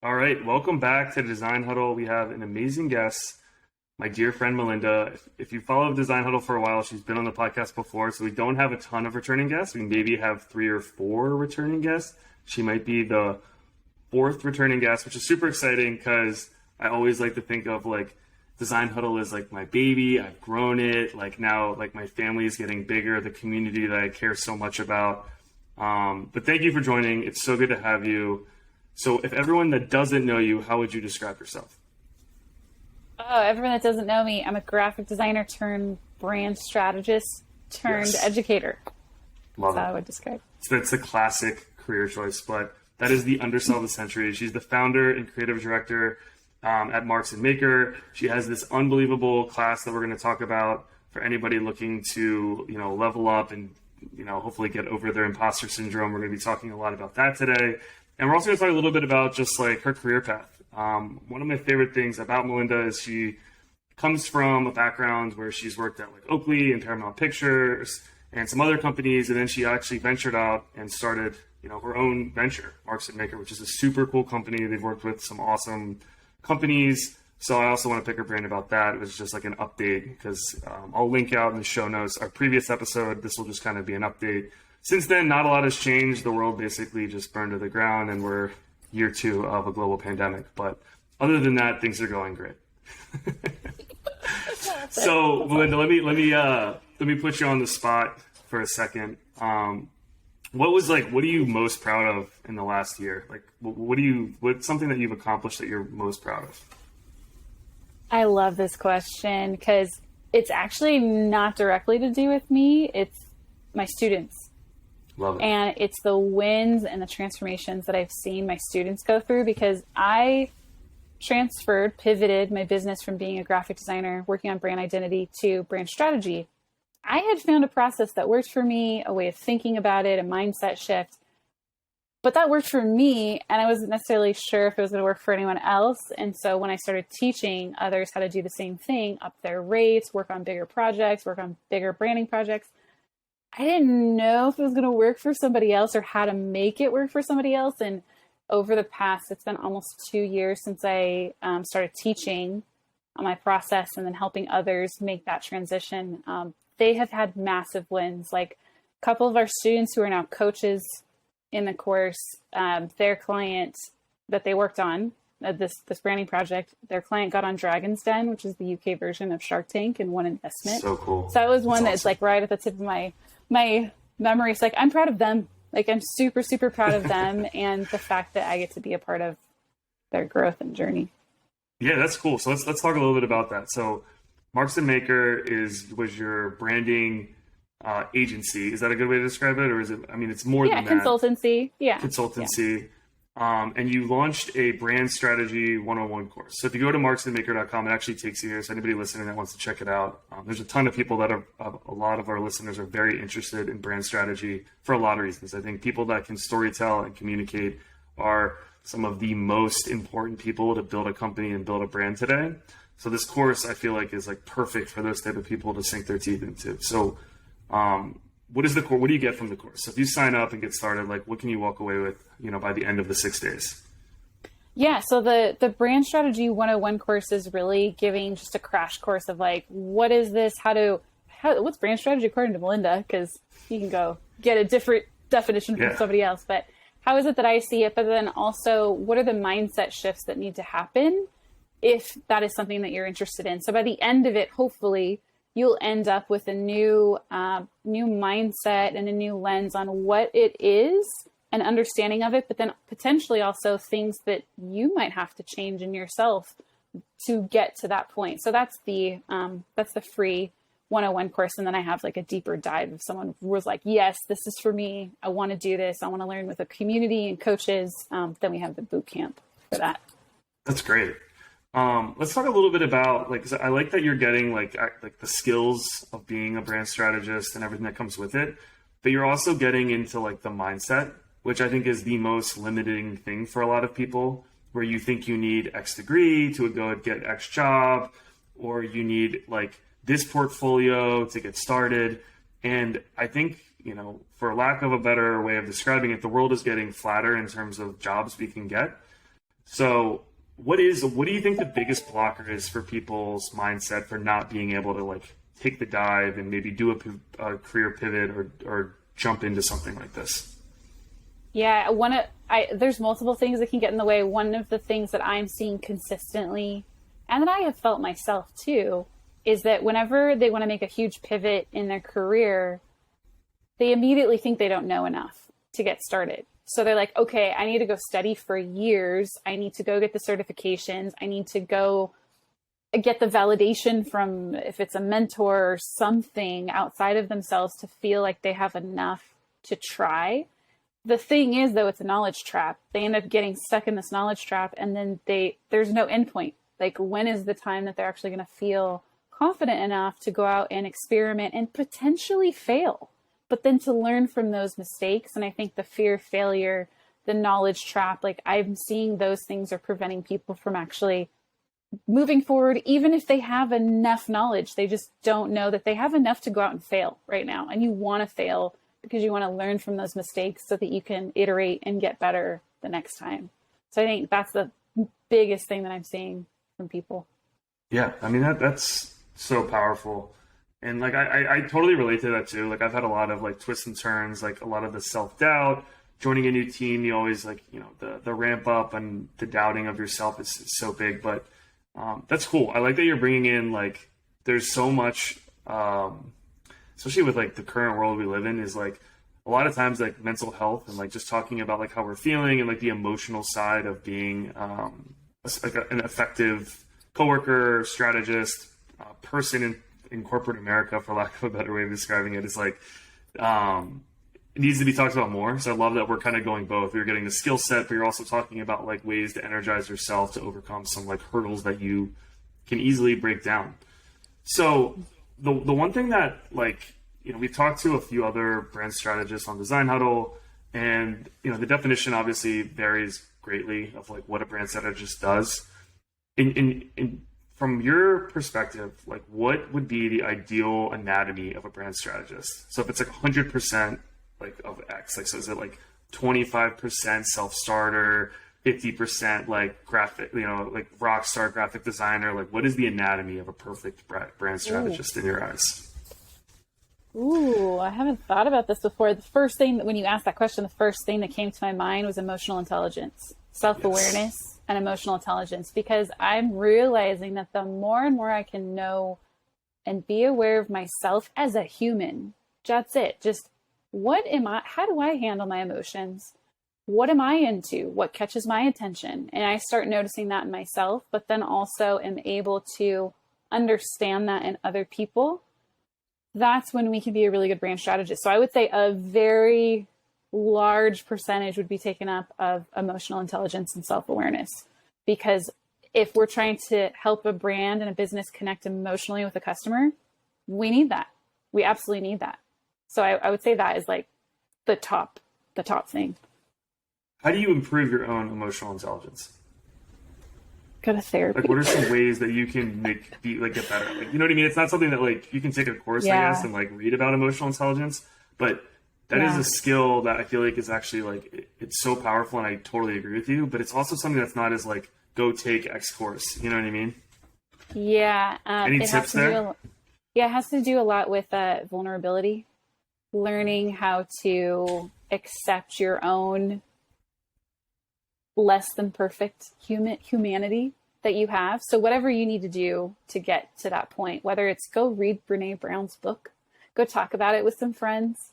All right, welcome back to Design Huddle. We have an amazing guest, my dear friend Melinda. If you follow Design Huddle for a while, she's been on the podcast before, so we don't have a ton of returning guests. We maybe have 3 or 4 returning guests. She might be the 4th returning guest, which is super exciting because I always like to think of like Design Huddle is like my baby. I've grown it. Like now, like my family is getting bigger, the community that I care so much about. But thank you for joining. It's so good to have you. So if everyone that doesn't know you, how would you describe yourself? Oh, everyone that doesn't know me, I'm a graphic designer turned brand strategist turned educator. Love That's it. how I would describe. So that's a classic career choice, but that is the undersell of the century. She's the founder and creative director at Marks and Maker. She has this unbelievable class that we're going to talk about for anybody looking to, level up and, hopefully get over their imposter syndrome. We're going to be talking a lot about that today. And we're also going to talk a little bit about just like her career path. One of my favorite things about Melinda is she comes from a background where she's worked at like Oakley and Paramount Pictures and some other companies. And then she actually ventured out and started, her own venture, Marks and Maker, which is a super cool company. They've worked with some awesome companies. So I also want to pick her brain about that. It was just like an update because I'll link out in the show notes our previous episode. This will just kind of be an update. Since then, not a lot has changed. The world basically just burned to the ground and we're year 2 of a global pandemic. But other than that, things are going great. So Melinda, let me put you on the spot for a second. What are you most proud of in the last year? Like, what's something that you've accomplished that you're most proud of? I love this question because it's actually not directly to do with me. It's my students. Love it. And it's the wins and the transformations that I've seen my students go through because I pivoted my business from being a graphic designer, working on brand identity to brand strategy. I had found a process that worked for me, a way of thinking about it, a mindset shift. But that worked for me, and I wasn't necessarily sure if it was going to work for anyone else. And so when I started teaching others how to do the same thing, up their rates, work on bigger projects, work on bigger branding projects, I didn't know if it was going to work for somebody else or how to make it work for somebody else. And over the past, it's been almost 2 years since I started teaching on my process and then helping others make that transition. They have had massive wins. Like a couple of our students who are now coaches in the course, their client that they worked on, this branding project, their client got on Dragon's Den, which is the UK version of Shark Tank, and won investment. So cool. So that was one That's that's like right at the tip of my memory. It's like, I'm proud of them. Like I'm super, super proud of them and the fact that I get to be a part of their growth and journey. Yeah, that's cool. So let's talk a little bit about that. So Marks and Maker was your branding agency. Is that a good way to describe it? Or is it, it's more than that. Consultancy. Yeah. Consultancy. And you launched a brand strategy 101 course. So if you go to marksandmaker.com, it actually takes you here. So anybody listening that wants to check it out, there's a ton of people a lot of our listeners are very interested in brand strategy for a lot of reasons. I think people that can storytell and communicate are some of the most important people to build a company and build a brand today. So this course I feel like is like perfect for those type of people to sink their teeth into. So, what is the course? What do you get from the course? So if you sign up and get started, like what can you walk away with, by the end of the 6 days? Yeah. So the brand strategy 101 course is really giving just a crash course of like, what is this? What's brand strategy according to Melinda? Cause you can go get a different definition from somebody else, but how is it that I see it? But then also what are the mindset shifts that need to happen if that is something that you're interested in? So by the end of it, hopefully you'll end up with a new mindset and a new lens on what it is, an understanding of it, but then potentially also things that you might have to change in yourself to get to that point. So that's the free 101 course. And then I have like a deeper dive if someone was like, yes, this is for me. I want to do this. I want to learn with a community and coaches. Then we have the boot camp for that. That's great. Let's talk a little bit about I like that you're getting like the skills of being a brand strategist and everything that comes with it, but you're also getting into like the mindset, which I think is the most limiting thing for a lot of people, where you think you need X degree to go and get X job, or you need like this portfolio to get started. And I think, for lack of a better way of describing it, the world is getting flatter in terms of jobs we can get. So what do you think the biggest blocker is for people's mindset for not being able to like take the dive and maybe do a career pivot or jump into something like this? Yeah, there's multiple things that can get in the way. One of the things that I'm seeing consistently, and that I have felt myself too, is that whenever they want to make a huge pivot in their career, they immediately think they don't know enough to get started. So they're like, okay, I need to go study for years. I need to go get the certifications. I need to go get the validation from, if it's a mentor or something outside of themselves, to feel like they have enough to try. The thing is, though, it's a knowledge trap. They end up getting stuck in this knowledge trap, and then there's no endpoint. Like, when is the time that they're actually going to feel confident enough to go out and experiment and potentially fail, but then to learn from those mistakes? And I think the fear of failure, the knowledge trap, like, I'm seeing those things are preventing people from actually moving forward. Even if they have enough knowledge, they just don't know that they have enough to go out and fail right now. And you want to fail because you want to learn from those mistakes so that you can iterate and get better the next time. So I think that's the biggest thing that I'm seeing from people. Yeah, I mean, that's so powerful. And like, I totally relate to that too. Like, I've had a lot of like twists and turns, like a lot of the self-doubt, joining a new team. You always like, the ramp up and the doubting of yourself is so big, but that's cool. I like that you're bringing in, like, there's so much, especially with like the current world we live in, is like a lot of times like mental health and like just talking about like how we're feeling and like the emotional side of being an effective coworker, strategist, person in corporate America, for lack of a better way of describing it, is like it needs to be talked about more. So I love that we're kind of going both. You're getting the skill set, but you're also talking about like ways to energize yourself to overcome some like hurdles that you can easily break down. So the one thing that, like, we've talked to a few other brand strategists on Design Huddle, and the definition obviously varies greatly of like what a brand strategist does. From your perspective, like, what would be the ideal anatomy of a brand strategist? So if it's like 100% like of X, like, so is it like 25% self-starter, 50% like graphic, like rockstar graphic designer? Like, what is the anatomy of a perfect brand strategist in your eyes? Ooh, I haven't thought about this before. The first thing, when you asked that question, the first thing that came to my mind was emotional intelligence, self-awareness, yes, and emotional intelligence, because I'm realizing that the more and more I can know and be aware of myself as a human, that's it. Just how do I handle my emotions? What am I into? What catches my attention? And I start noticing that in myself, but then also am able to understand that in other people. That's when we can be a really good brand strategist. So I would say a very large percentage would be taken up of emotional intelligence and self-awareness, because if we're trying to help a brand and a business connect emotionally with a customer, we need that. We absolutely need that. So I would say that is like the top thing. How do you improve your own emotional intelligence? Go to therapy. Like, what are some ways that you can get better? Like, you know what I mean? It's not something that like you can take a course, I guess, and like read about emotional intelligence, but that is a skill that I feel like is actually like, it's so powerful, and I totally agree with you, but it's also something that's not as like, go take X course. You know what I mean? Yeah. Any tips there? It has to do a lot with vulnerability, learning how to accept your own less than perfect humanity that you have. So whatever you need to do to get to that point, whether it's go read Brene Brown's book, go talk about it with some friends,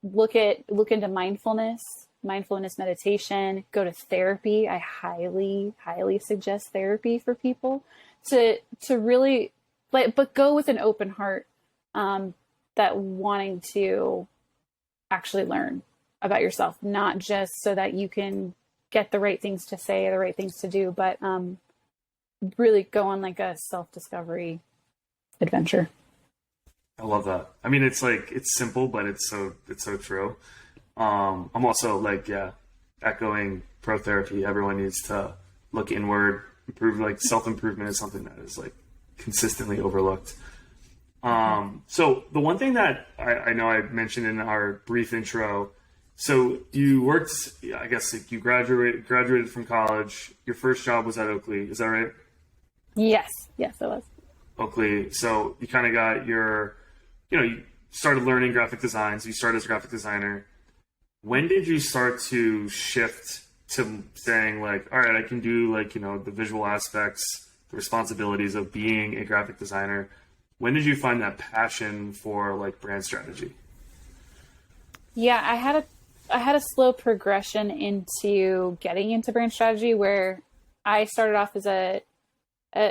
look into mindfulness meditation, go to therapy. I highly, highly suggest therapy for people to really, but go with an open heart, that wanting to actually learn about yourself, not just so that you can get the right things to say, the right things to do, but really go on like a self-discovery adventure. I love that. I mean, it's like, it's simple, but it's so true. I'm also like, echoing pro therapy. Everyone needs to look inward, improve. Like, self-improvement is something that is like consistently overlooked. So the one thing that I know I mentioned in our brief intro, So you worked, I guess like you graduated from college. Your first job was at Oakley. Is that right? Yes, it was. Oakley. So you kind of got you started learning graphic design. So you started as a graphic designer. When did you start to shift to saying like, all right, I can do like, the visual aspects, the responsibilities of being a graphic designer? When did you find that passion for like brand strategy? Yeah, I had a slow progression into getting into brand strategy where I started off as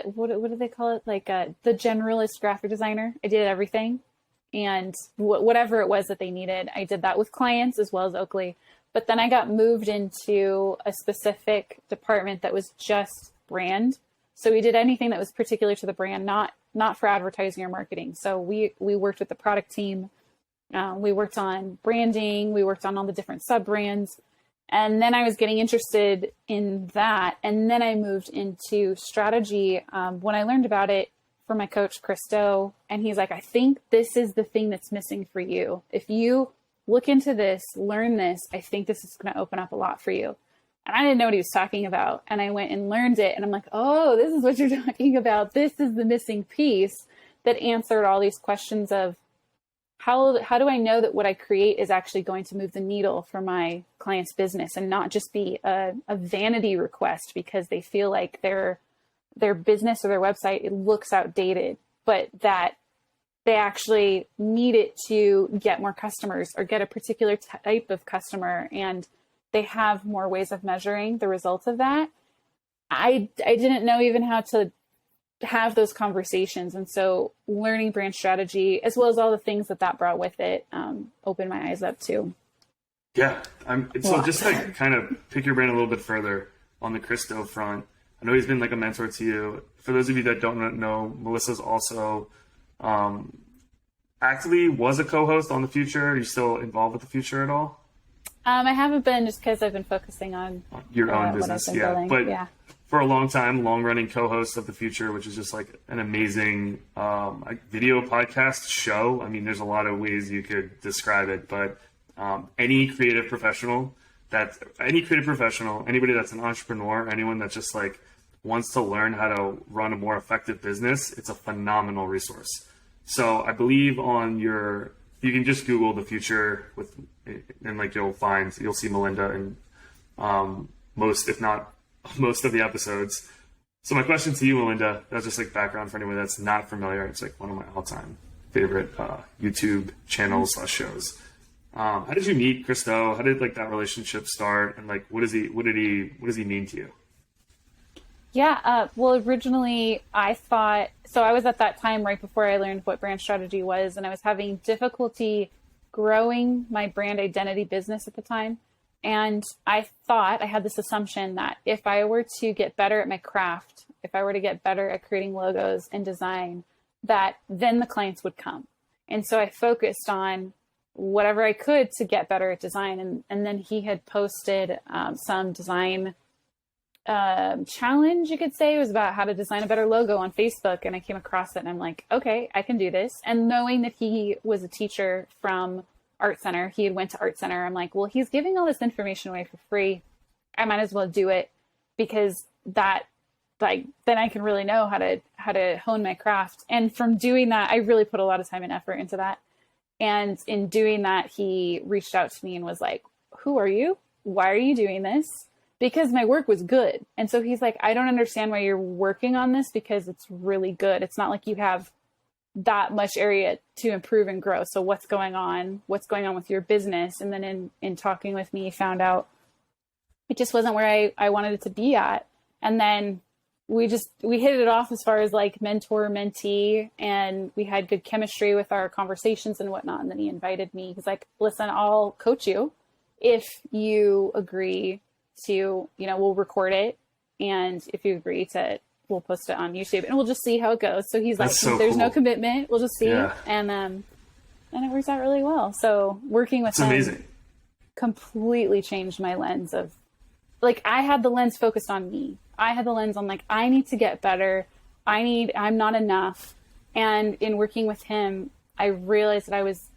what do they call it? Like the generalist graphic designer. I did everything, and whatever it was that they needed, I did that with clients as well as Oakley. But then I got moved into a specific department that was just brand. So we did anything that was particular to the brand, not for advertising or marketing. So we worked with the product team. We worked on branding. We worked on all the different sub brands. And then I was getting interested in that. And then I moved into strategy when I learned about it from my coach, Kurtuldu. And he's like, I think this is the thing that's missing for you. If you look into this, learn this, I think this is going to open up a lot for you. And I didn't know what he was talking about. And I went and learned it. And I'm like, oh, this is what you're talking about. This is the missing piece that answered all these questions of, how do I know that what I create is actually going to move the needle for my client's business and not just be a vanity request because they feel like their business or their website, it looks outdated, but that they actually need it to get more customers or get a particular type of customer, and they have more ways of measuring the results of that. I didn't know even how to have those conversations. And so learning brand strategy, as well as all the things that brought with it, opened my eyes up too. Yeah. So just to kind of pick your brain a little bit further on the Christo front, I know he's been like a mentor to you. For those of you that don't know, Melissa's also actually was a co-host on The Futur. Are you still involved with The Futur at all? I haven't been, just because I've been focusing on your own business. Yeah. Building. But yeah. For a long time, long-running co-host of The Futur, which is just like an amazing video podcast show. I mean, there's a lot of ways you could describe it, but any creative professional, anybody that's an entrepreneur, anyone that just like wants to learn how to run a more effective business, it's a phenomenal resource. So I believe you can just Google The Futur and like you'll see Melinda in most, if not most of the episodes. So my question to you, Melinda, that's just like background for anyone that's not familiar. It's like one of my all-time favorite YouTube channels / shows. How did you meet Christo? How did like that relationship start? And like, what does he mean to you? Yeah. Well, originally I was at that time right before I learned what brand strategy was, and I was having difficulty growing my brand identity business at the time. And I had this assumption that if I were to get better at my craft, if I were to get better at creating logos and design, that then the clients would come. And so I focused on whatever I could to get better at design. And then he had posted some design challenge, you could say. It was about how to design a better logo on Facebook. And I came across it and I'm like, okay, I can do this. And knowing that he was a teacher from Art Center, he had went to Art Center, I'm like, well, he's giving all this information away for free. I might as well do it, because that, like, then I can really know how to hone my craft. And from doing that, I really put a lot of time and effort into that. And in doing that, he reached out to me and was like, who are you? Why are you doing this? Because my work was good. And so he's like, I don't understand why you're working on this, because it's really good. It's not like you have that much area to improve and grow. So what's going on with your business? And then in talking with me, found out it just wasn't where I wanted it to be at. And then we hit it off as far as like mentor mentee, and we had good chemistry with our conversations and whatnot. And then he invited me. He's like, listen, I'll coach you if you agree to, we'll record it. And if you agree to, we'll post it on YouTube and we'll just see how it goes. So he's like, there's no commitment. We'll just see. Yeah. And it works out really well. So working with him amazing. Completely changed my lens of, like, I had the lens focused on me. I had the lens on like, I need to get better. I'm not enough. And in working with him, I realized that I was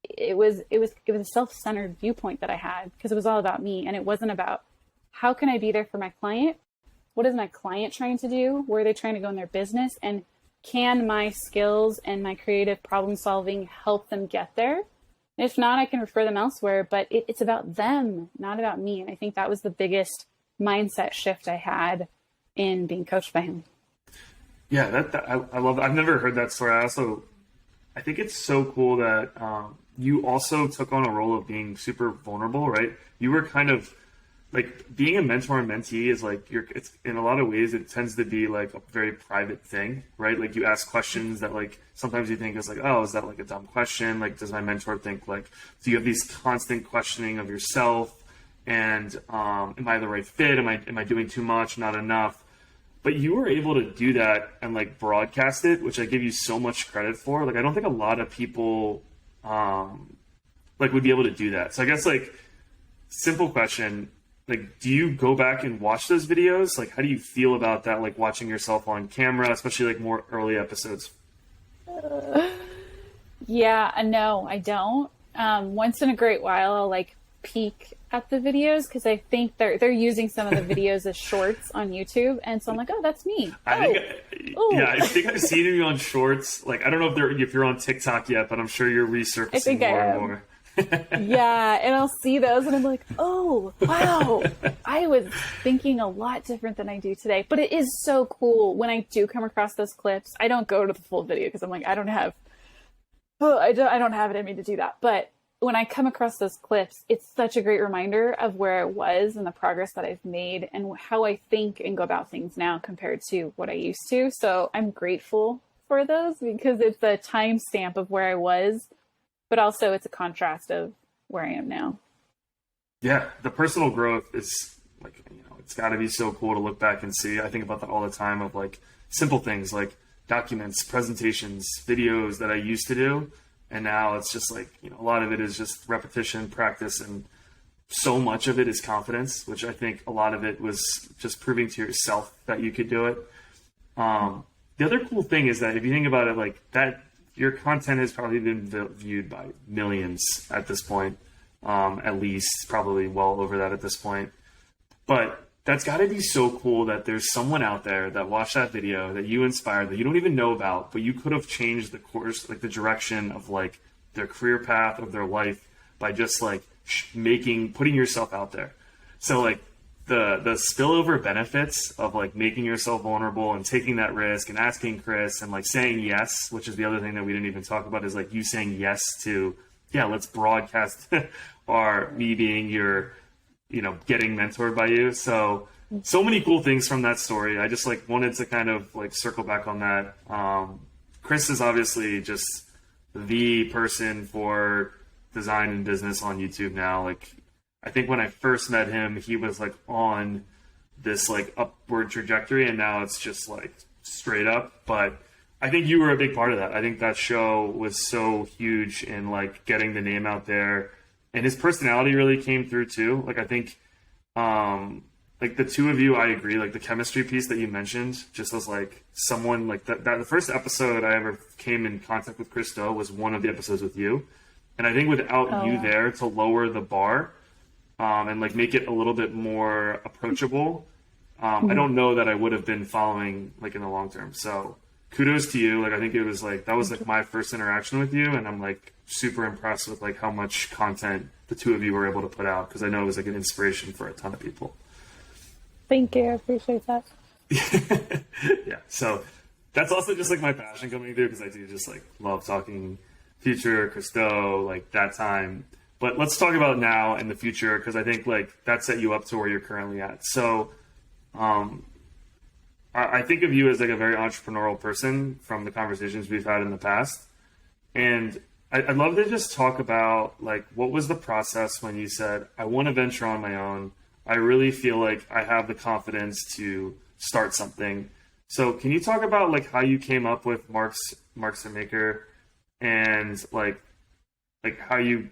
it was a self-centered viewpoint that I had, because it was all about me, and it wasn't about how can I be there for my client? What is my client trying to do? Where are they trying to go in their business? And can my skills and my creative problem solving help them get there? If not, I can refer them elsewhere, but it's about them, not about me. And I think that was the biggest mindset shift I had in being coached by him. Yeah, I love it. I've never heard that story. I think it's so cool that you also took on a role of being super vulnerable, right? You were kind of like being a mentor and mentee is like it's in a lot of ways it tends to be like a very private thing, right? Like you ask questions that like sometimes you think is like, oh, is that like a dumb question? Like, does my mentor think like, so you have these constant questioning of yourself and am I the right fit? Am I doing too much, not enough? But you were able to do that and like broadcast it, which I give you so much credit for. Like, I don't think a lot of people like would be able to do that. So I guess like simple question, like, do you go back and watch those videos? Like, how do you feel about that? Like watching yourself on camera, especially like more early episodes? No, I don't. Once in a great while, I'll like peek at the videos, because I think they're using some of the videos as shorts on YouTube, and so I'm like, oh, that's me. I think I've seen you on shorts. Like, I don't know if you're on TikTok yet, but I'm sure you're resurfacing more and more. Yeah, and I'll see those and I'm like, oh, wow, I was thinking a lot different than I do today. But it is so cool when I do come across those clips. I don't go to the full video because I'm like, I don't have it in me to do that. But when I come across those clips, it's such a great reminder of where I was and the progress that I've made and how I think and go about things now compared to what I used to. So I'm grateful for those, because it's a timestamp of where I was, but also it's a contrast of where I am now. Yeah, the personal growth is like, it's got to be so cool to look back and see. I think about that all the time of like simple things like documents, presentations, videos that I used to do. And now it's just like, a lot of it is just repetition, practice, and so much of it is confidence, which I think a lot of it was just proving to yourself that you could do it. The other cool thing is that if you think about it like that, your content has probably been viewed by millions at this point, at least probably well over that at this point. But that's got to be so cool that there's someone out there that watched that video that you inspired, that you don't even know about, but you could have changed the course, like the direction of like their career path of their life by just like putting yourself out there. So like the spillover benefits of like making yourself vulnerable and taking that risk and asking Chris and like saying yes, which is the other thing that we didn't even talk about, is like you saying yes to, let's broadcast me being your, getting mentored by you. So many cool things from that story. I just like wanted to kind of like circle back on that. Chris is obviously just the person for design and business on YouTube now. Like, I think when I first met him, he was like on this like upward trajectory, and now it's just like straight up. But I think you were a big part of that. I think that show was so huge in like getting the name out there, and his personality really came through too. Like, I think, like the two of you, I agree. Like the chemistry piece that you mentioned, just as like someone like that the first episode I ever came in contact with Christo was one of the episodes with you, and I think without you there to lower the bar. And like make it a little bit more approachable. I don't know that I would have been following like in the long term. So kudos to you. Like, I think it was like, that was like my first interaction with you. And I'm like super impressed with like how much content the two of you were able to put out. Cause I know it was like an inspiration for a ton of people. Thank you. I appreciate that. Yeah. So that's also just like my passion coming through. Cause I do just like love talking Futur, Christo, like that time. But let's talk about now and the future, because I think like that set you up to where you're currently at. So I think of you as like a very entrepreneurial person from the conversations we've had in the past. And I'd love to just talk about like, what was the process when you said, I want to venture on my own. I really feel like I have the confidence to start something. So can you talk about like how you came up with Marks and Maker, and like how you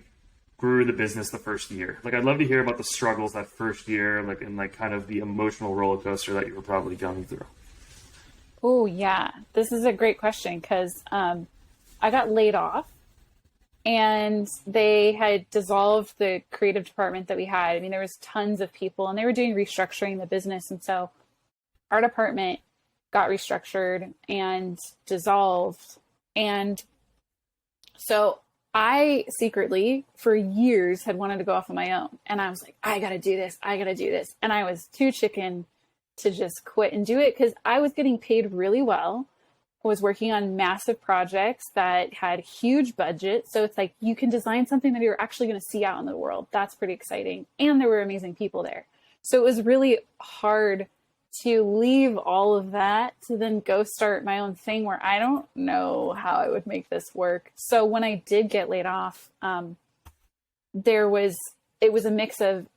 grew the business the first year? Like, I'd love to hear about the struggles that first year, like, and like kind of the emotional roller coaster that you were probably going through. Oh yeah, this is a great question, because I got laid off and they had dissolved the creative department that we had. I mean, there was tons of people, and they were doing restructuring the business. And so our department got restructured and dissolved. And so I secretly, for years, had wanted to go off on my own. And I was like, I got to do this. I got to do this. And I was too chicken to just quit and do it, because I was getting paid really well. Was working on massive projects that had huge budgets. So it's like, you can design something that you're actually going to see out in the world. That's pretty exciting. And there were amazing people there. So it was really hard to leave all of that to then go start my own thing where I don't know how I would make this work. So when I did get laid off, it was a mix of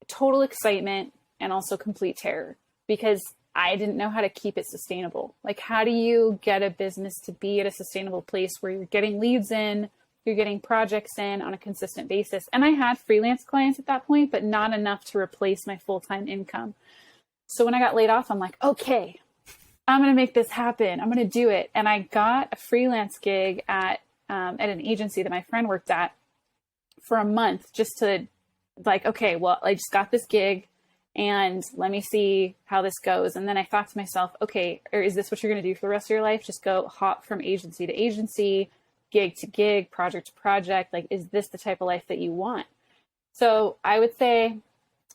total excitement and also complete terror, because I didn't know how to keep it sustainable. Like, how do you get a business to be at a sustainable place where you're getting leads in, you're getting projects in on a consistent basis? And I had freelance clients at that point, but not enough to replace my full-time income. So when I got laid off, I'm like, okay, I'm going to make this happen. I'm going to do it. And I got a freelance gig at an agency that my friend worked at for a month, just to like, okay, well, I just got this gig, and let me see how this goes. And then I thought to myself, okay, or is this what you're going to do for the rest of your life? Just go hop from agency to agency, gig to gig, project to project. Like, is this the type of life that you want? So I would say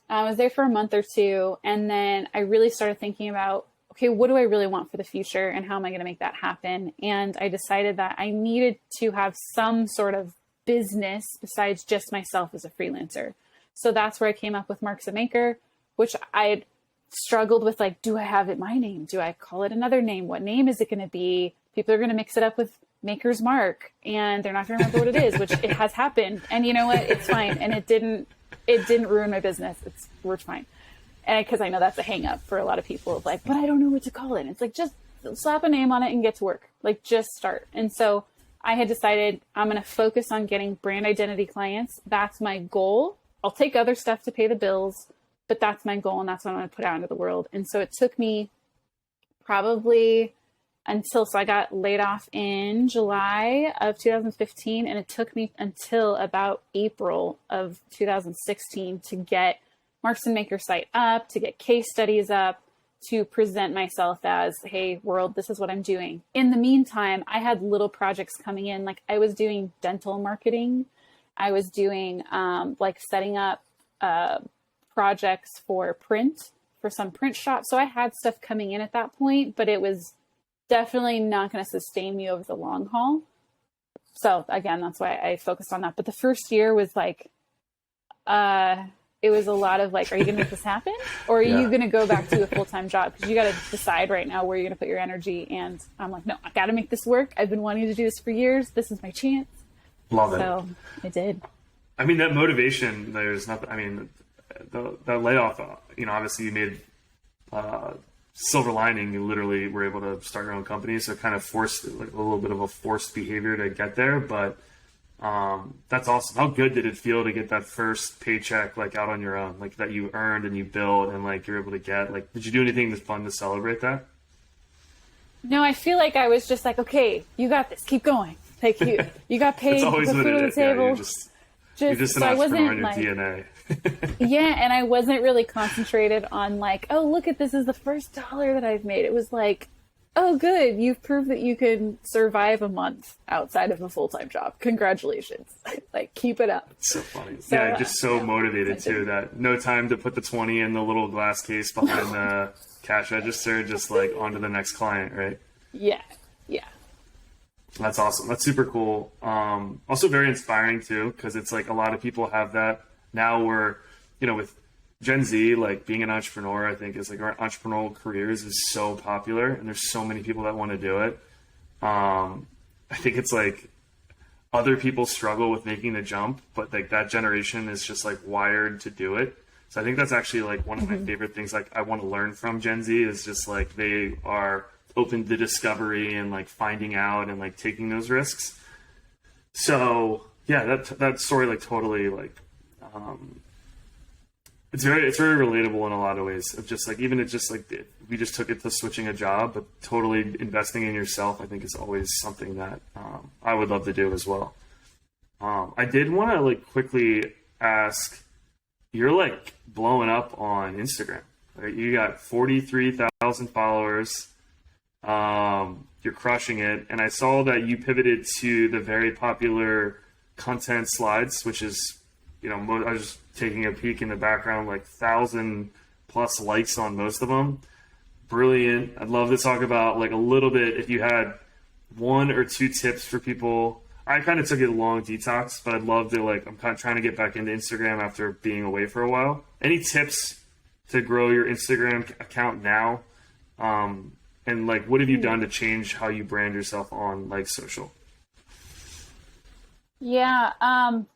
I was there for a month or two. And then I really started thinking about, okay, what do I really want for the future, and how am I going to make that happen? And I decided that I needed to have some sort of business besides just myself as a freelancer. So that's where I came up with Marks and Maker, which I had struggled with. Like, do I have it my name? Do I call it another name? What name is it going to be? People are going to mix it up with Maker's Mark, and they're not going to remember what it is, which it has happened. And you know what? It's fine. And it didn't ruin my business. We're fine. And because I know that's a hang up for a lot of people of like, but I don't know what to call it. And it's like, just slap a name on it and get to work. Like, just start. And so I had decided I'm going to focus on getting brand identity clients. That's my goal. I'll take other stuff to pay the bills, but that's my goal, and that's what I'm going to put out into the world. And so it took me probably so I got laid off in July of 2015, and it took me until about April of 2016 to get Marks and Maker site up, to get case studies up, to present myself as, hey, world, this is what I'm doing. In the meantime, I had little projects coming in. Like, I was doing dental marketing. I was doing like setting up projects for print, for some print shops. So I had stuff coming in at that point, but it was definitely not going to sustain me over the long haul. So again, that's why I focused on that. But the first year was like, it was a lot of like, are you going to make this happen? Or are you going to go back to a full-time job? Because you got to decide right now where you're going to put your energy. And I'm like, no, I got to make this work. I've been wanting to do this for years. This is my chance. Love it. So I did. I mean, that motivation, there's nothing, I mean, that layoff, obviously you made silver lining. You literally were able to start your own company. So it kind of forced like a little bit of a forced behavior to get there. But that's awesome. How good did it feel to get that first paycheck, like out on your own, like that you earned and you built and like you're able to get, like, did you do anything that's fun to celebrate that? No, I feel like I was just like, okay, you got this, keep going. Like you got paid, you put food on the table. Yeah, you're just an entrepreneur in your DNA. Yeah, and I wasn't really concentrated on like, oh, look at this is the first dollar that I've made. It was like, oh, good, you've proved that you can survive a month outside of a full-time job. Congratulations. Like, keep it up. It's so funny. So, yeah, just so motivated too that no time to put the 20 in the little glass case behind the cash register, just like on to the next client, right? Yeah. That's awesome. That's super cool. Also very inspiring too, because it's like a lot of people have that now. We're, with Gen Z, like being an entrepreneur, I think is like our entrepreneurial careers is so popular, and there's so many people that want to do it. I think it's like other people struggle with making the jump, but like that generation is just like wired to do it. So I think that's actually like one of my favorite things. Like I want to learn from Gen Z is just like they are open to discovery and like finding out and like taking those risks. So yeah, that story like totally like it's very relatable in a lot of ways of just like, even it's just like we just took it to switching a job, but totally investing in yourself, I think is always something that I would love to do as well. I did want to like quickly ask, you're like blowing up on Instagram, right? You got 43,000 followers. You're crushing it. And I saw that you pivoted to the very popular content slides, which is, you know, I was just taking a peek in the background, like 1,000+ likes on most of them. Brilliant. I'd love to talk about like a little bit, if you had 1 or 2 tips for people. I kind of took a long detox, but I'd love to, like, I'm kind of trying to get back into Instagram after being away for a while. Any tips to grow your Instagram account now? And like, what have you done to change how you brand yourself on like social? Yeah,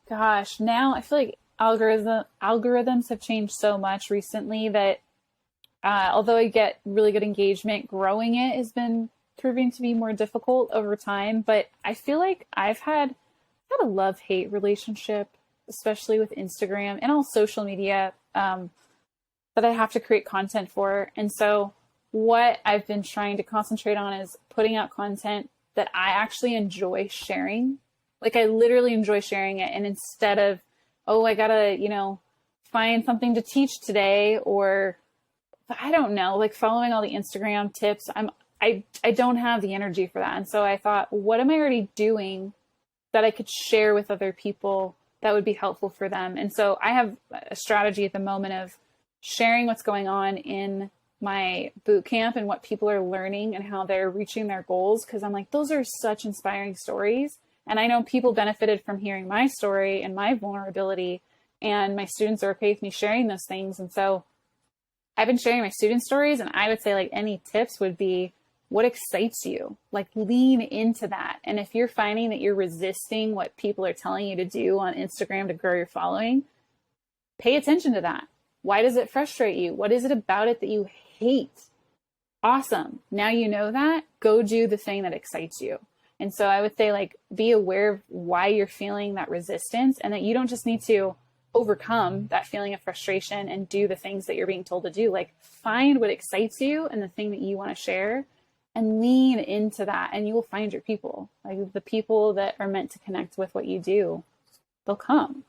gosh, now I feel like algorithms have changed so much recently that although I get really good engagement, growing it has been proving to be more difficult over time. But I feel like I've had a love-hate relationship, especially with Instagram and all social media, that I have to create content for. And so what I've been trying to concentrate on is putting out content that I actually enjoy sharing. Like, I literally enjoy sharing it. And instead of, oh, I gotta, find something to teach today, or I don't know, like following all the Instagram tips, I don't have the energy for that. And so I thought, what am I already doing that I could share with other people that would be helpful for them? And so I have a strategy at the moment of sharing what's going on in my boot camp and what people are learning and how they're reaching their goals. Cause I'm like, those are such inspiring stories. And I know people benefited from hearing my story and my vulnerability, and my students are okay with me sharing those things. And so I've been sharing my student stories, and I would say like any tips would be, what excites you? Like, lean into that. And if you're finding that you're resisting what people are telling you to do on Instagram to grow your following, pay attention to that. Why does it frustrate you? What is it about it that you hate? Awesome. Now you know that. Go do the thing that excites you. And so I would say, like, be aware of why you're feeling that resistance, and that you don't just need to overcome that feeling of frustration and do the things that you're being told to do. Like, find what excites you and the thing that you want to share, and lean into that, and you will find your people. Like, the people that are meant to connect with what you do, they'll come.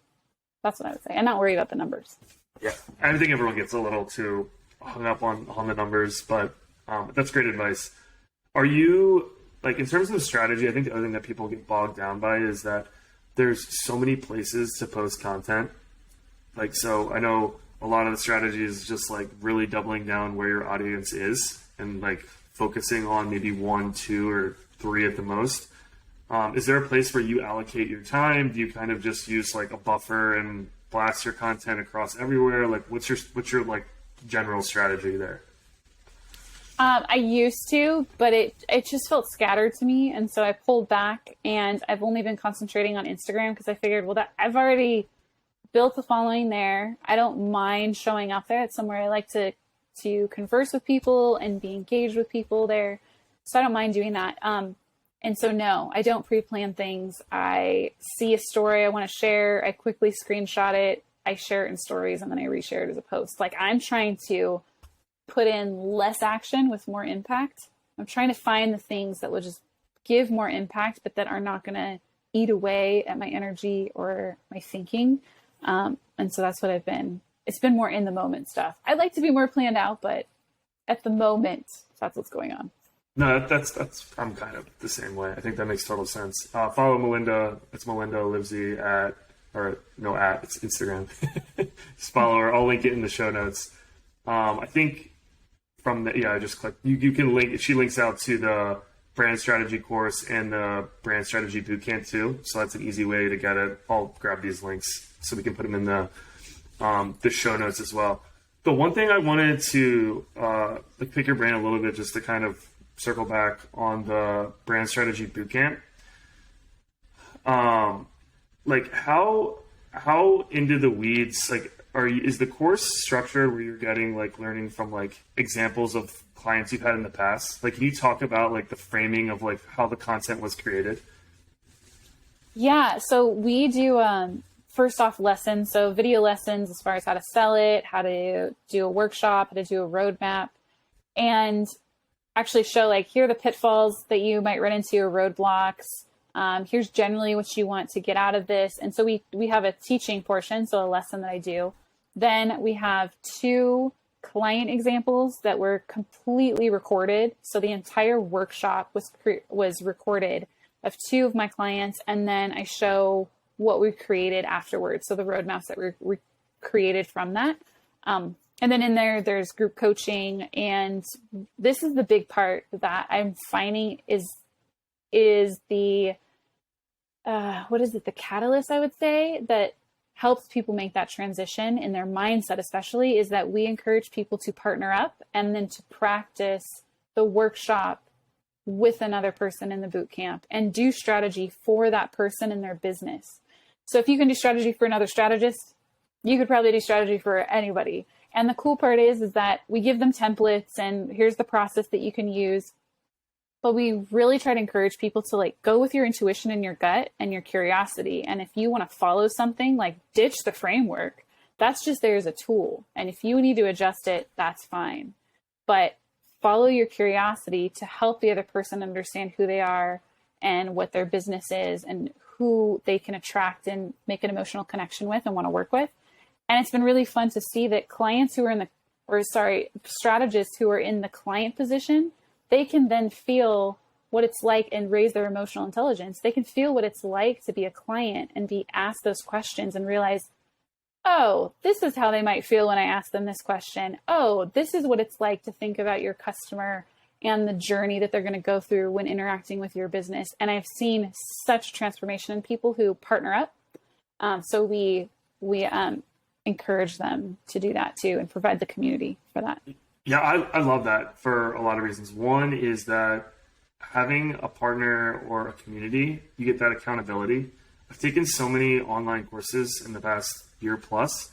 That's what I would say. And not worry about the numbers. Yeah. I think everyone gets a little too hung up on the numbers, but that's great advice. Are you, like, in terms of the strategy, I think the other thing that people get bogged down by is that there's so many places to post content. Like, so I know a lot of the strategy is just like really doubling down where your audience is and like focusing on maybe 1, 2, or 3 at the most. Is there a place where you allocate your time? Do you kind of just use like a buffer and blast your content across everywhere? Like, what's your like general strategy there? I used to, but it just felt scattered to me. And so I pulled back, and I've only been concentrating on Instagram because I figured, well, that I've already built a following there. I don't mind showing up there. It's somewhere I like to converse with people and be engaged with people there. So I don't mind doing that. And so, no, I don't pre-plan things. I see a story I want to share. I quickly screenshot it. I share it in stories, and then I reshare it as a post. Like, I'm trying to put in less action with more impact. I'm trying to find the things that will just give more impact, but that are not going to eat away at my energy or my thinking. And so that's what it's been more in the moment stuff. I'd like to be more planned out, but at the moment, that's what's going on. No, that's I'm kind of the same way. I think that makes total sense. Follow Melinda. It's Melinda Livsey it's Instagram. Just follow her. I'll link it in the show notes. I think I just click. You can link. She links out to the brand strategy course and the brand strategy bootcamp too. So that's an easy way to get it. I'll grab these links so we can put them in the show notes as well. The one thing I wanted to pick your brain a little bit, just to kind of circle back on the brand strategy bootcamp. Like, how into the weeds, like, is the course structured where you're getting like learning from like examples of clients you've had in the past? Like, can you talk about like the framing of like how the content was created? Yeah. So we do, first off, lessons. So video lessons as far as how to sell it, how to do a workshop, how to do a roadmap, and actually show like, here are the pitfalls that you might run into, or roadblocks. Here's generally what you want to get out of this. And so we have a teaching portion, so a lesson that I do. Then we have 2 client examples that were completely recorded. So the entire workshop was recorded of 2 of my clients. And then I show what we created afterwards. So the roadmaps that we created from that. And then in there's group coaching. And this is the big part that I'm finding is the, the catalyst, I would say, that helps people make that transition in their mindset, especially, is that we encourage people to partner up and then to practice the workshop with another person in the boot camp and do strategy for that person in their business. So if you can do strategy for another strategist, you could probably do strategy for anybody. And the cool part is that we give them templates and here's the process that you can use. But we really try to encourage people to like go with your intuition and your gut and your curiosity. And if you want to follow something, like ditch the framework, that's just there as a tool. And if you need to adjust it, that's fine. But follow your curiosity to help the other person understand who they are and what their business is and who they can attract and make an emotional connection with and want to work with. And it's been really fun to see that clients who are strategists who are in the client position, they can then feel what it's like and raise their emotional intelligence. They can feel what it's like to be a client and be asked those questions and realize, oh, this is how they might feel when I ask them this question. Oh, this is what it's like to think about your customer and the journey that they're going to go through when interacting with your business. And I've seen such transformation in people who partner up. So we encourage them to do that too and provide the community for that. Yeah, I love that for a lot of reasons. One is that having a partner or a community, you get that accountability. I've taken so many online courses in the past year plus,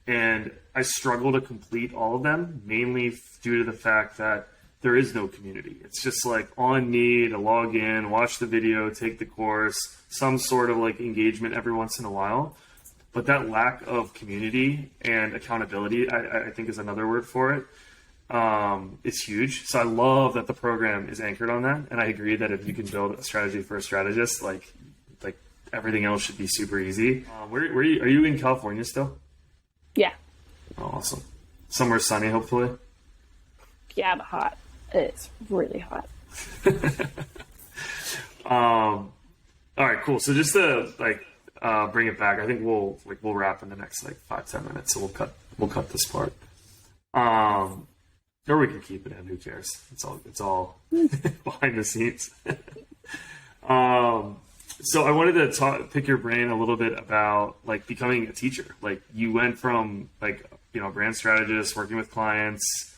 and I struggle to complete all of them, mainly due to the fact that there is no community. It's just like on me to log in, watch the video, take the course, some sort of like engagement every once in a while. But that lack of community and accountability, I think is another word for it, is huge. So I love that the program is anchored on that. And I agree that if you can build a strategy for a strategist, like everything else should be super easy. Where are you in California still? Yeah. Oh, awesome. Somewhere sunny, hopefully. Yeah, but hot. It's really hot. All right, cool. So just to bring it back, I think we'll wrap in the next 5-10 minutes. So we'll cut this part. Or we can keep it in. Who cares? It's all behind the scenes. So I wanted to pick your brain a little bit about becoming a teacher. Like you went from brand strategist working with clients,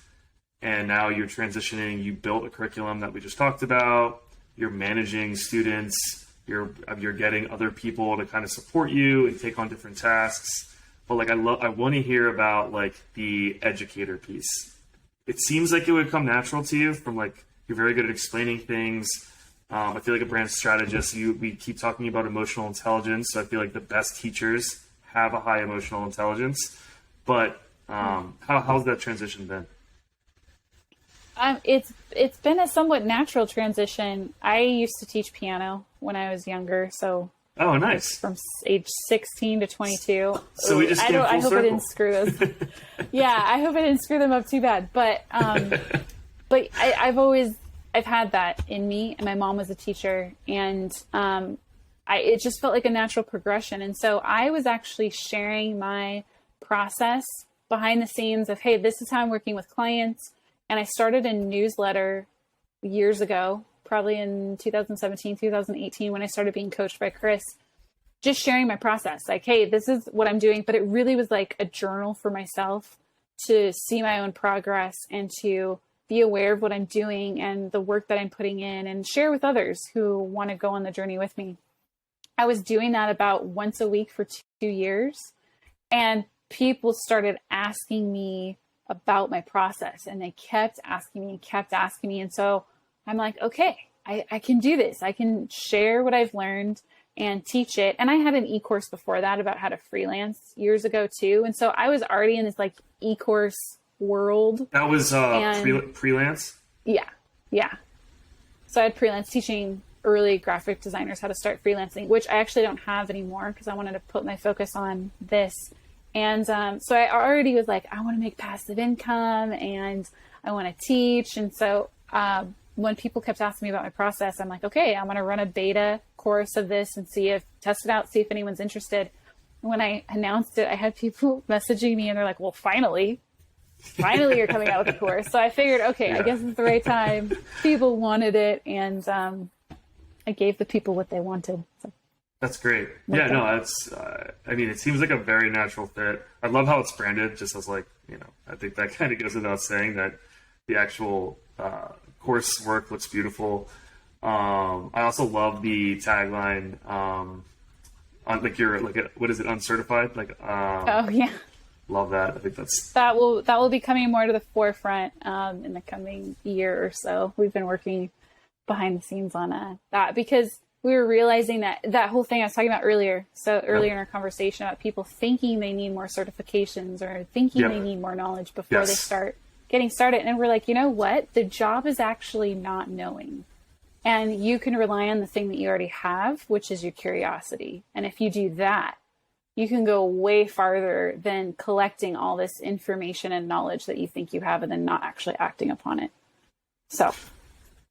and now you're transitioning. You built a curriculum that we just talked about. You're managing students. You're getting other people to kind of support you and take on different tasks. But I want to hear about the educator piece. It seems like it would come natural to you from you're very good at explaining things. I feel like a brand strategist, we keep talking about emotional intelligence. So I feel like the best teachers have a high emotional intelligence. But how's that transition been? It's been a somewhat natural transition. I used to teach piano when I was younger, so oh, nice. From age 16 to 22. So we just came full I hope circle. I didn't screw those. Yeah, I hope I didn't screw them up too bad. But I've had that in me, and my mom was a teacher, and it just felt like a natural progression. And so I was actually sharing my process behind the scenes of, hey, this is how I'm working with clients. And I started a newsletter years ago, probably in 2017, 2018, when I started being coached by Chris, just sharing my process. Hey, this is what I'm doing. But it really was like a journal for myself to see my own progress and to be aware of what I'm doing and the work that I'm putting in and share with others who want to go on the journey with me. I was doing that about once a week for 2 years, and people started asking me about my process, and they kept asking me. And so I'm like, okay, I can do this. I can share what I've learned and teach it. And I had an e-course before that about how to freelance years ago too. And so I was already in this e-course world. That was freelance? Yeah. So I had freelance teaching early graphic designers how to start freelancing, which I actually don't have anymore because I wanted to put my focus on this. And so I already was like, I want to make passive income and I want to teach. And so when people kept asking me about my process, I'm like, okay, I'm going to run a beta course of this and test it out, see if anyone's interested. And when I announced it, I had people messaging me and they're like, well, finally you're coming out with a course. So I figured, okay, I guess it's the right time. People wanted it. And I gave the people what they wanted. So. That's great. Yeah, no, that's, I mean, it seems like a very natural fit. I love how it's branded, just as like, I think that kind of goes without saying that the actual coursework looks beautiful. I also love the tagline, on like you're like, what is it, uncertified? Like, oh yeah. Love that. I think that will be coming more to the forefront in the coming year or so. We've been working behind the scenes on that because we were realizing that whole thing I was talking about earlier. So earlier in our conversation about people thinking they need more certifications or thinking they need more knowledge before they start getting started. And we're like, you know what? The job is actually not knowing. And you can rely on the thing that you already have, which is your curiosity. And if you do that, you can go way farther than collecting all this information and knowledge that you think you have and then not actually acting upon it. So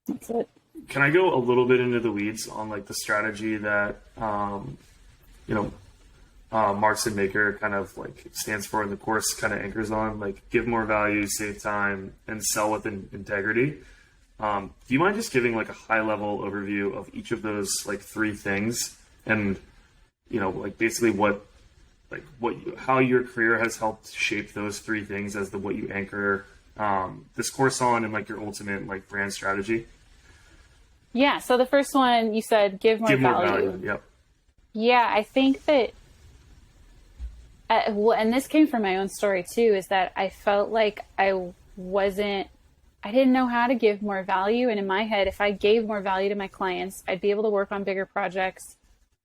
that's it. Can I go a little bit into the weeds on like the strategy that, Marks and Maker kind of like stands for in the course, kind of anchors on, like give more value, save time, and sell with integrity. Do you mind just giving like a high level overview of each of those like three things and, like basically how your career has helped shape those three things as what you anchor this course on and like your ultimate like brand strategy? Yeah. So the first one you said, give more value. Yep. Yeah. I think that, and this came from my own story too, is that I felt like I didn't know how to give more value. And in my head, if I gave more value to my clients, I'd be able to work on bigger projects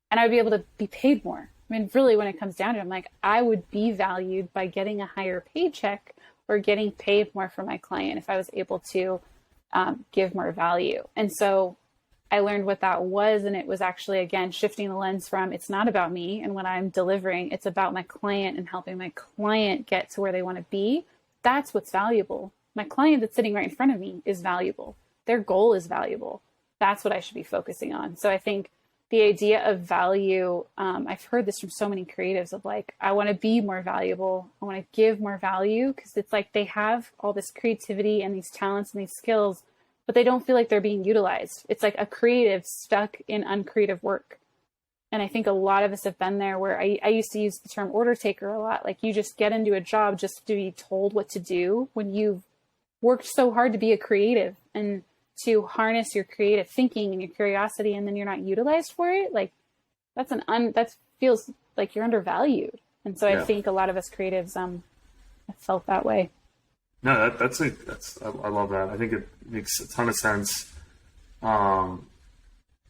and I'd be able to be paid more. I mean, really, when it comes down to it, I'm like, I would be valued by getting a higher paycheck or getting paid more for my client if I was able to give more value. And so I learned what that was. And it was actually, again, shifting the lens from it's not about me and what I'm delivering. It's about my client and helping my client get to where they want to be. That's what's valuable. My client that's sitting right in front of me is valuable. Their goal is valuable. That's what I should be focusing on. So I think the idea of value, I've heard this from so many creatives of like, I want to be more valuable. I want to give more value because it's like they have all this creativity and these talents and these skills, but they don't feel like they're being utilized. It's like a creative stuck in uncreative work. And I think a lot of us have been there where I used to use the term order taker a lot. Like you just get into a job just to be told what to do when you've worked so hard to be a creative and to harness your creative thinking and your curiosity, and then you're not utilized for it. Like that feels like you're undervalued. And so I think a lot of us creatives have felt that way. No, I love that. I think it makes a ton of sense.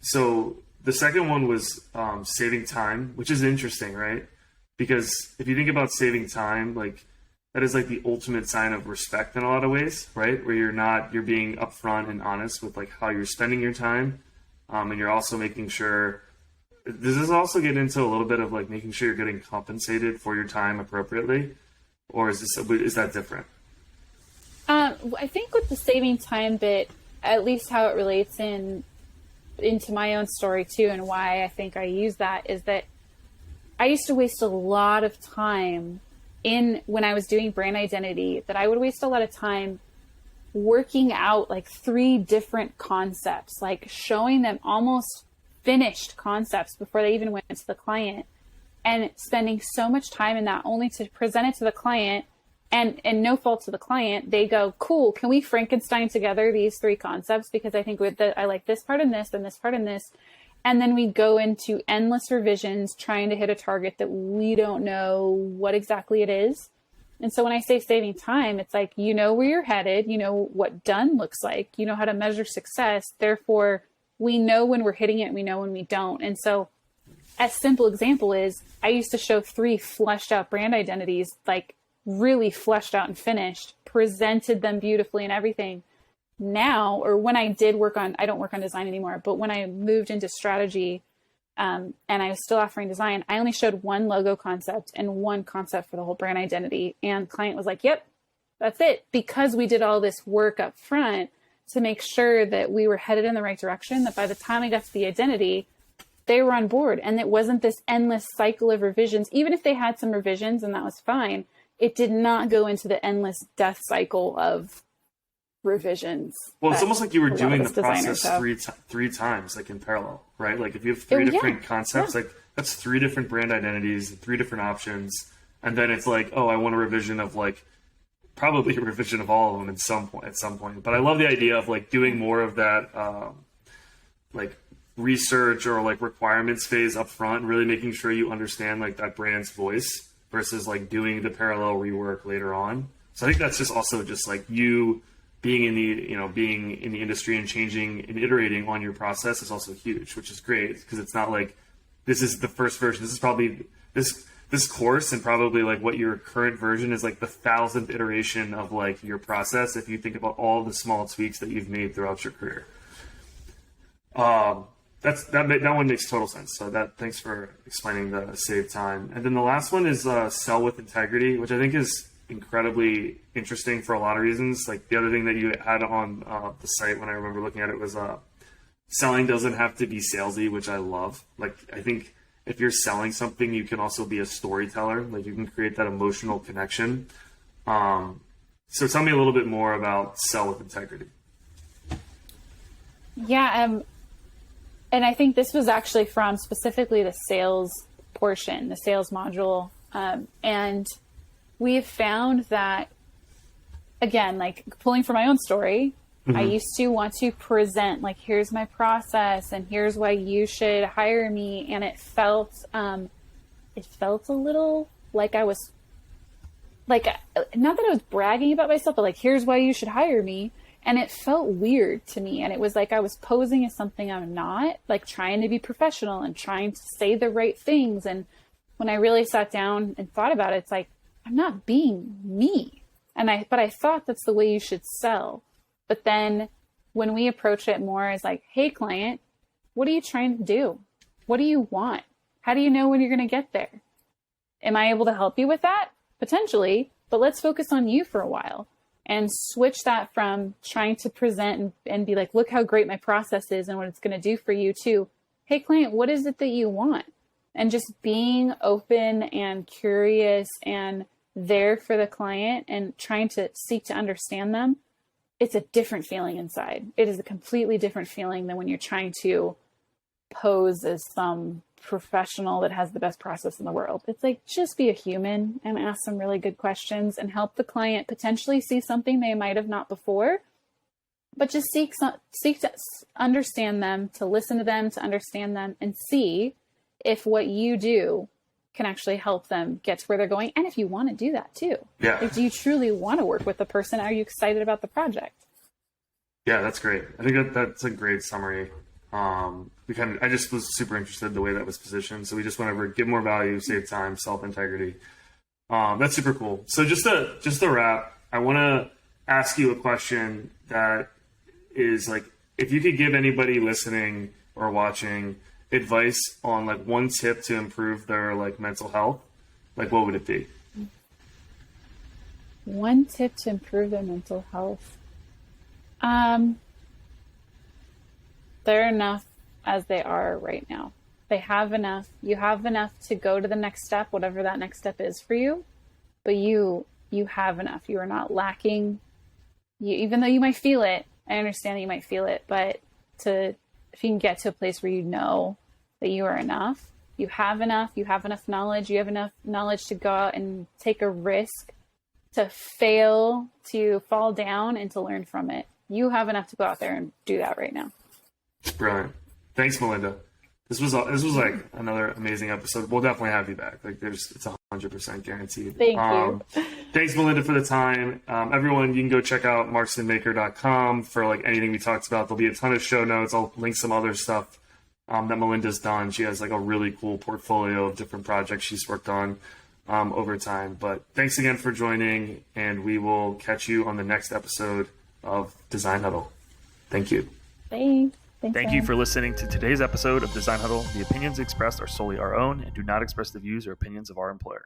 So the second one was saving time, which is interesting, right? Because if you think about saving time, like that is like the ultimate sign of respect in a lot of ways, right? Where you're being upfront and honest with like how you're spending your time. And you're also making sure, does this also get into a little bit of like making sure you're getting compensated for your time appropriately? Or is that different? I think with the saving time bit, at least how it relates into my own story too, and why I think I use that is that I used to waste a lot of time when I was doing brand identity, that I would waste a lot of time working out like 3 different concepts, like showing them almost finished concepts before they even went to the client, and spending so much time in that only to present it to the client. And no fault to the client, they go, cool, can we Frankenstein together these 3 concepts? Because I think I like this part and this and this part and this. And then we go into endless revisions trying to hit a target that we don't know what exactly it is. And so when I say saving time, it's like, you know where you're headed, you know what done looks like, you know how to measure success. Therefore, we know when we're hitting it, we know when we don't. And so a simple example is I used to show 3 fleshed out brand identities, like really fleshed out and finished, presented them beautifully and everything. now, or when I did work on, I don't work on design anymore, but when I moved into strategy, and I was still offering design, I only showed one logo concept and one concept for the whole brand identity. And client was like, yep, that's it. Because we did all this work up front to make sure that we were headed in the right direction, that by the time I got to the identity, they were on board. And it wasn't this endless cycle of revisions. Even if they had some revisions and that was fine, it did not go into the endless death cycle of revisions. Well, it's almost like you were doing the process three times, like in parallel, right? Like if you have three different concepts, like that's three different brand identities, three different options. And then it's like, oh, I want a revision of like, probably a revision of all of them at some point. But I love the idea of like doing more of that, like research or like requirements phase up front, really making sure you understand like that brand's voice versus like doing the parallel rework later on. So I think that's just also just like you being in the industry and changing and iterating on your process is also huge, which is great because it's not like this is the first version. This is probably this course and probably like what your current version is like the 1,000th iteration of like your process if you think about all the small tweaks that you've made throughout your career. That one makes total sense. So thanks for explaining the save time. And then the last one is sell with integrity, which I think is incredibly interesting for a lot of reasons. Like the other thing that you had on the site when I remember looking at it was selling doesn't have to be salesy, which I love. Like I think if you're selling something, you can also be a storyteller. Like you can create that emotional connection. So tell me a little bit more about sell with integrity. Yeah, and I think this was actually from specifically the sales portion, the sales module. And we've found that, again, like pulling from my own story, I used to want to present like, here's my process and here's why you should hire me. And it felt a little like I was like, not that I was bragging about myself, but like, here's why you should hire me. And it felt weird to me. And it was like I was posing as something I'm not, like trying to be professional and trying to say the right things. And when I really sat down and thought about it, it's like, I'm not being me. But I thought that's the way you should sell. But then when we approach it more as like, hey, client, what are you trying to do? What do you want? How do you know when you're going to get there? Am I able to help you with that? Potentially, but let's focus on you for a while and switch that from trying to present and be like, look how great my process is and what it's going to do for you to, hey, client, what is it that you want? And just being open and curious and there for the client and trying to seek to understand them. It's a different feeling inside. It is a completely different feeling than when you're trying to pose as some professional that has the best process in the world. It's like, just be a human and ask some really good questions and help the client potentially see something they might have not before, but just seek to understand them, to listen to them, to understand them and see if what you do can actually help them get to where they're going. And if you want to do that too. Yeah. Like, do you truly want to work with the person? Are you excited about the project? Yeah, that's great. I think that's a great summary. I just was super interested in the way that was positioned. So we just went over, give more value, save time, self-integrity. That's super cool. So just to wrap, I want to ask you a question that is like, if you could give anybody listening or watching advice on like one tip to improve their like mental health, like what would it be? One tip to improve their mental health. They're enough as they are right now. They have enough. You have enough to go to the next step, whatever that next step is for you. But you have enough. You are not lacking. Even though you might feel it, I understand that you might feel it, but if you can get to a place where you know that you are enough, you have enough knowledge, you have enough knowledge to go out and take a risk, to fail, to fall down, and to learn from it. You have enough to go out there and do that right now. Brilliant. Thanks, Melinda. This was like another amazing episode. We'll definitely have you back. Like it's 100% guaranteed. Thank you. Thanks, Melinda, for the time. Everyone, you can go check out marksandmaker.com for like anything we talked about. There'll be a ton of show notes. I'll link some other stuff that Melinda's done. She has like a really cool portfolio of different projects she's worked on over time. But thanks again for joining, and we will catch you on the next episode of Design Huddle. Thank you. Thanks. Thank you for listening to today's episode of Design Huddle. The opinions expressed are solely our own and do not express the views or opinions of our employer.